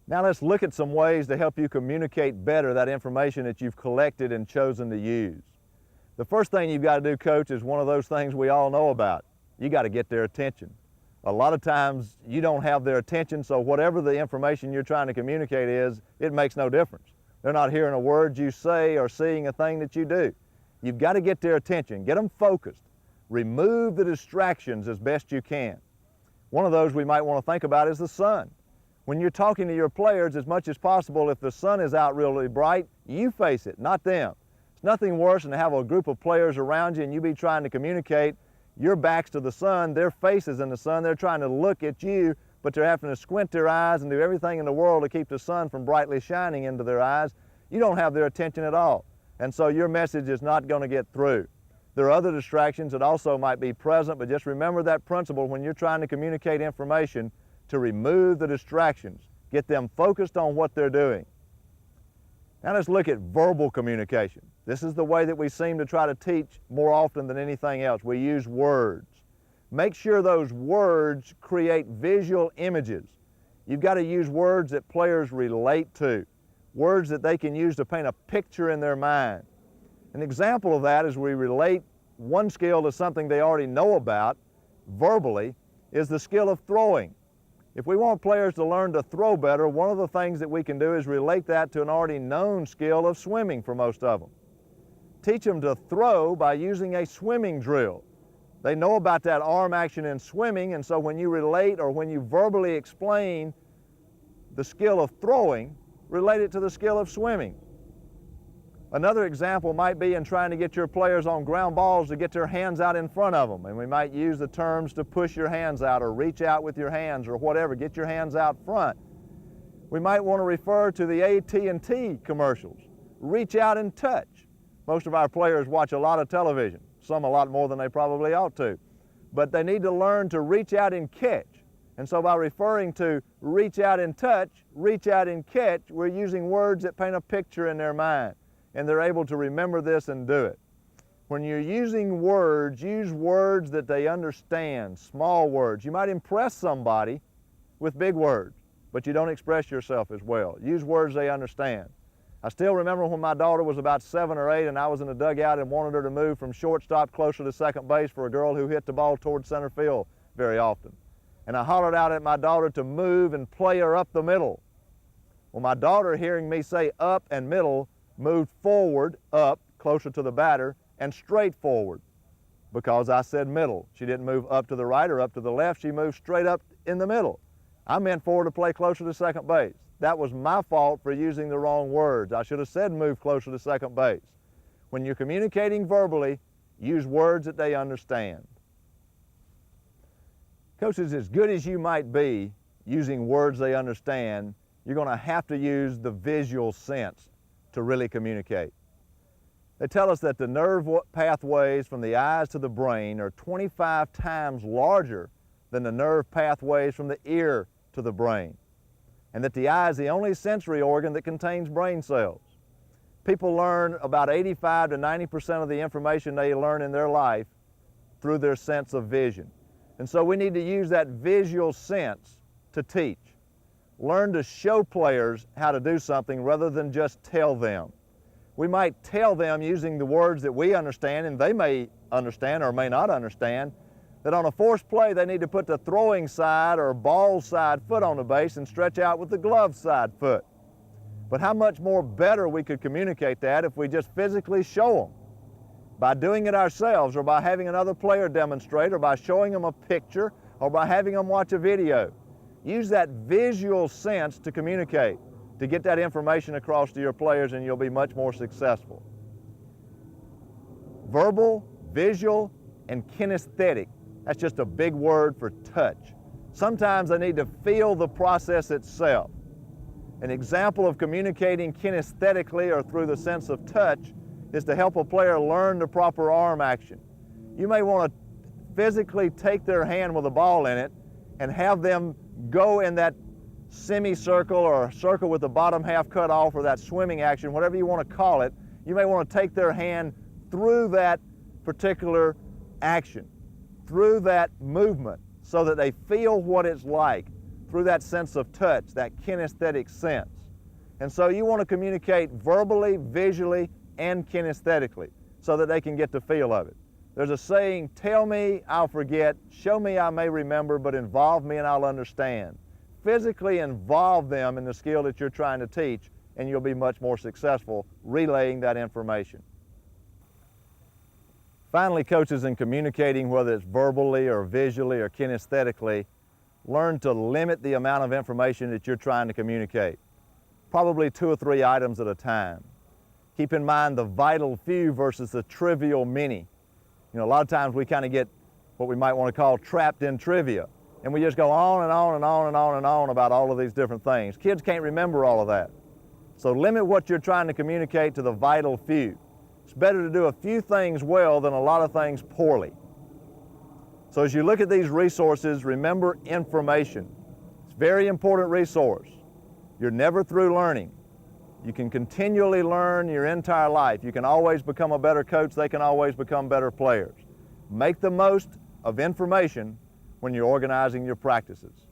Now let's look at some ways to help you communicate better that information that you've collected and chosen to use. The first thing you've got to do, coach, is one of those things we all know about. You got to get their attention. A lot of times you don't have their attention, so whatever the information you're trying to communicate is, it makes no difference. They're not hearing a word you say or seeing a thing that you do. You've got to get their attention, get them focused. Remove the distractions as best you can. One of those we might want to think about is the sun. When you're talking to your players, as much as possible, if the sun is out really bright, you face it, not them. It's nothing worse than to have a group of players around you and you be trying to communicate, your back's to the sun, their faces in the sun, they're trying to look at you, but they're having to squint their eyes and do everything in the world to keep the sun from brightly shining into their eyes. You don't have their attention at all, and so your message is not going to get through. There are other distractions that also might be present, but just remember that principle when you're trying to communicate information, to remove the distractions. Get them focused on what they're doing. Now let's look at verbal communication. This is the way that we seem to try to teach more often than anything else. We use words. Make sure those words create visual images. You've got to use words that players relate to, words that they can use to paint a picture in their mind. An example of that is we relate one skill to something they already know about verbally is the skill of throwing. If we want players to learn to throw better, one of the things that we can do is relate that to an already known skill of swimming for most of them. Teach them to throw by using a swimming drill. They know about that arm action in swimming, and so when you relate or when you verbally explain the skill of throwing, relate it to the skill of swimming. Another example might be in trying to get your players on ground balls to get their hands out in front of them. And we might use the terms to push your hands out or reach out with your hands or whatever, get your hands out front. We might want to refer to the AT&T commercials. Reach out and touch. Most of our players watch a lot of television, some a lot more than they probably ought to. But they need to learn to reach out and catch. And so by referring to reach out and touch, reach out and catch, we're using words that paint a picture in their mind. And they're able to remember this and do it. When you're using words, use words that they understand, small words. You might impress somebody with big words, but you don't express yourself as well. Use words they understand. I still remember when my daughter was about 7 or 8 and I was in the dugout and wanted her to move from shortstop closer to second base for a girl who hit the ball towards center field very often. And I hollered out at my daughter to move and play her up the middle. Well, my daughter, hearing me say up and middle, moved forward, up, closer to the batter, and straight forward because I said middle. She didn't move up to the right or up to the left. She moved straight up in the middle. I meant for her to play closer to second base. That was my fault for using the wrong words. I should have said move closer to second base. When you're communicating verbally, use words that they understand. Coaches, as good as you might be using words they understand, you're going to have to use the visual sense to really communicate. They tell us that the nerve pathways from the eyes to the brain are 25 times larger than the nerve pathways from the ear to the brain, and that the eye is the only sensory organ that contains brain cells. People learn about 85 to 90% of the information they learn in their life through their sense of vision. And so we need to use that visual sense to teach. Learn to show players how to do something rather than just tell them. We might tell them using the words that we understand, and they may understand or may not understand, that on a forced play they need to put the throwing side or ball side foot on the base and stretch out with the glove side foot. But how much more better we could communicate that if we just physically show them. By doing it ourselves, or by having another player demonstrate, or by showing them a picture, or by having them watch a video. Use that visual sense to communicate, to get that information across to your players, and you'll be much more successful. Verbal, visual, and kinesthetic. That's just a big word for touch. Sometimes they need to feel the process itself. An example of communicating kinesthetically or through the sense of touch is to help a player learn the proper arm action. You may want to physically take their hand with a ball in it and have them go in that semicircle or circle with the bottom half cut off, or that swimming action, whatever you want to call it. You may want to take their hand through that particular action, through that movement, so that they feel what it's like, through that sense of touch, that kinesthetic sense. And so you want to communicate verbally, visually, and kinesthetically so that they can get the feel of it. There's a saying, tell me, I'll forget, show me, I may remember, but involve me and I'll understand. Physically involve them in the skill that you're trying to teach, and you'll be much more successful relaying that information. Finally, coaches, in communicating, whether it's verbally or visually or kinesthetically, learn to limit the amount of information that you're trying to communicate. Probably 2 or 3 items at a time. Keep in mind the vital few versus the trivial many. You know, a lot of times we kind of get what we might want to call trapped in trivia, and we just go on and on and on and on and on about all of these different things. Kids can't remember all of that. So limit what you're trying to communicate to the vital few. It's better to do a few things well than a lot of things poorly. So as you look at these resources, remember information. It's a very important resource. You're never through learning. You can continually learn your entire life. You can always become a better coach. They can always become better players. Make the most of information when you're organizing your practices.